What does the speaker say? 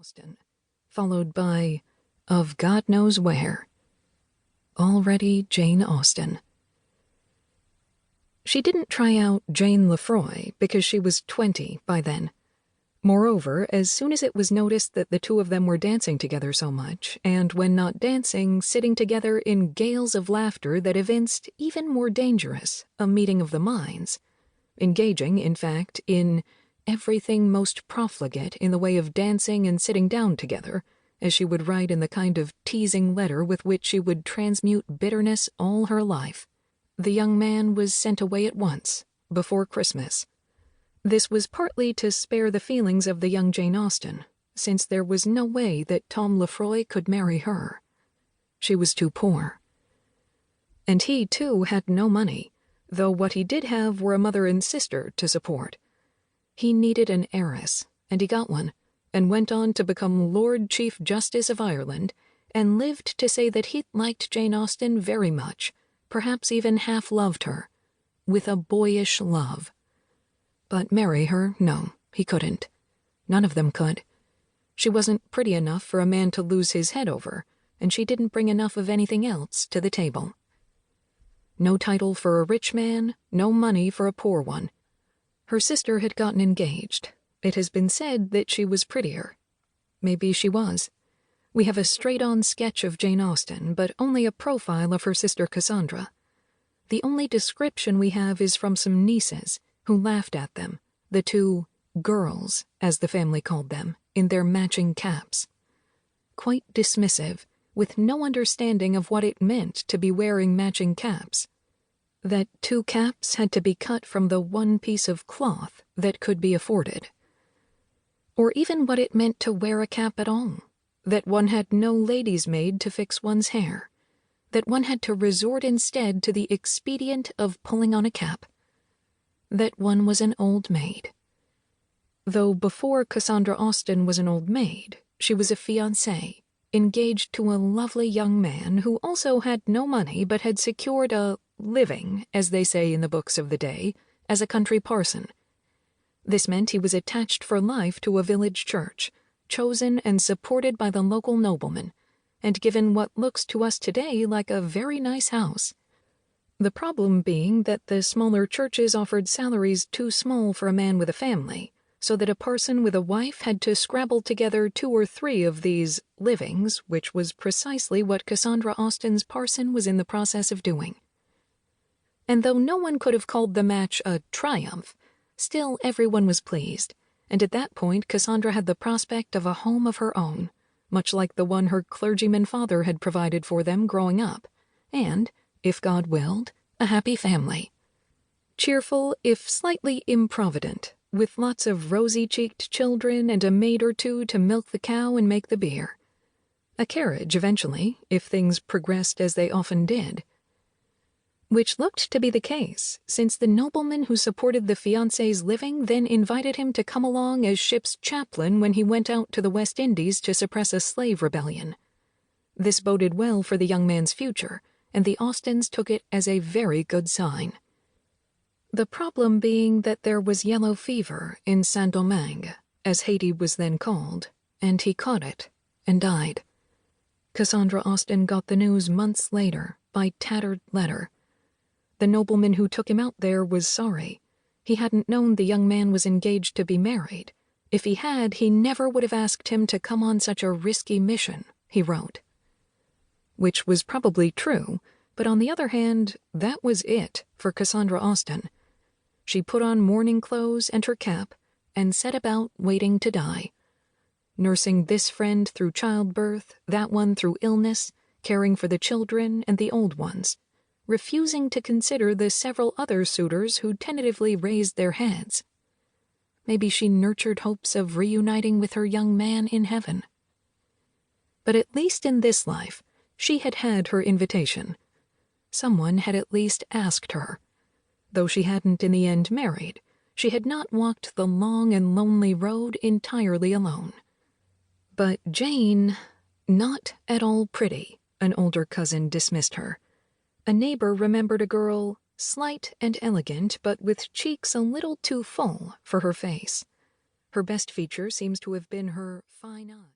Austen, followed by Of God Knows Where. Already Jane Austen. She didn't try out Jane Lefroy because she was 20 by then. Moreover, as soon as it was noticed that the two of them were dancing together so much, and when not dancing, sitting together in gales of laughter that evinced even more dangerous a meeting of the minds, engaging, in fact, in everything most profligate in the way of dancing and sitting down together, as she would write in the kind of teasing letter with which she would transmute bitterness all her life, the young man was sent away at once, before Christmas. This was partly to spare the feelings of the young Jane Austen, since there was no way that Tom Lefroy could marry her. She was too poor. And he, too, had no money, though what he did have were a mother and sister to support. He needed an heiress, and he got one, and went on to become Lord Chief Justice of Ireland, and lived to say that he liked Jane Austen very much, perhaps even half loved her, with a boyish love. But marry her, no, he couldn't. None of them could. She wasn't pretty enough for a man to lose his head over, and she didn't bring enough of anything else to the table. No title for a rich man, no money for a poor one. Her sister had gotten engaged. It has been said that she was prettier. Maybe she was. We have a straight-on sketch of Jane Austen, but only a profile of her sister Cassandra. The only description we have is from some nieces who laughed at them, the two girls, as the family called them, in their matching caps. Quite dismissive, with no understanding of what it meant to be wearing matching caps. That two caps had to be cut from the one piece of cloth that could be afforded. Or even what it meant to wear a cap at all, that one had no lady's maid to fix one's hair, that one had to resort instead to the expedient of pulling on a cap, that one was an old maid. Though before Cassandra Austen was an old maid, she was a fiancée, engaged to a lovely young man who also had no money but had secured a living, as they say in the books of the day, as a country parson. This meant he was attached for life to a village church, chosen and supported by the local nobleman, and given what looks to us today like a very nice house. The problem being that the smaller churches offered salaries too small for a man with a family, so that a parson with a wife had to scrabble together 2 or 3 of these livings, which was precisely what Cassandra Austen's parson was in the process of doing. And though no one could have called the match a triumph, still everyone was pleased, and at that point Cassandra had the prospect of a home of her own, much like the one her clergyman father had provided for them growing up, and, if God willed, a happy family. Cheerful, if slightly improvident, with lots of rosy-cheeked children and a maid or two to milk the cow and make the beer. A carriage eventually, if things progressed as they often did. Which looked to be the case, since the nobleman who supported the fiancée's living then invited him to come along as ship's chaplain when he went out to the West Indies to suppress a slave rebellion. This boded well for the young man's future, and the Austens took it as a very good sign. The problem being that there was yellow fever in Saint-Domingue, as Haiti was then called, and he caught it and died. Cassandra Austen got the news months later by tattered letter. The nobleman who took him out there was sorry. He hadn't known the young man was engaged to be married. If he had, he never would have asked him to come on such a risky mission, he wrote. Which was probably true, but on the other hand, that was it for Cassandra Austen. She put on mourning clothes and her cap and set about waiting to die, nursing this friend through childbirth, that one through illness, caring for the children and the old ones, refusing to consider the several other suitors who tentatively raised their heads. Maybe she nurtured hopes of reuniting with her young man in heaven. But at least in this life, she had had her invitation. Someone had at least asked her. Though she hadn't in the end married, she had not walked the long and lonely road entirely alone. But Jane, not at all pretty, an older cousin dismissed her. A neighbor remembered a girl, slight and elegant, but with cheeks a little too full for her face. Her best feature seems to have been her fine eyes.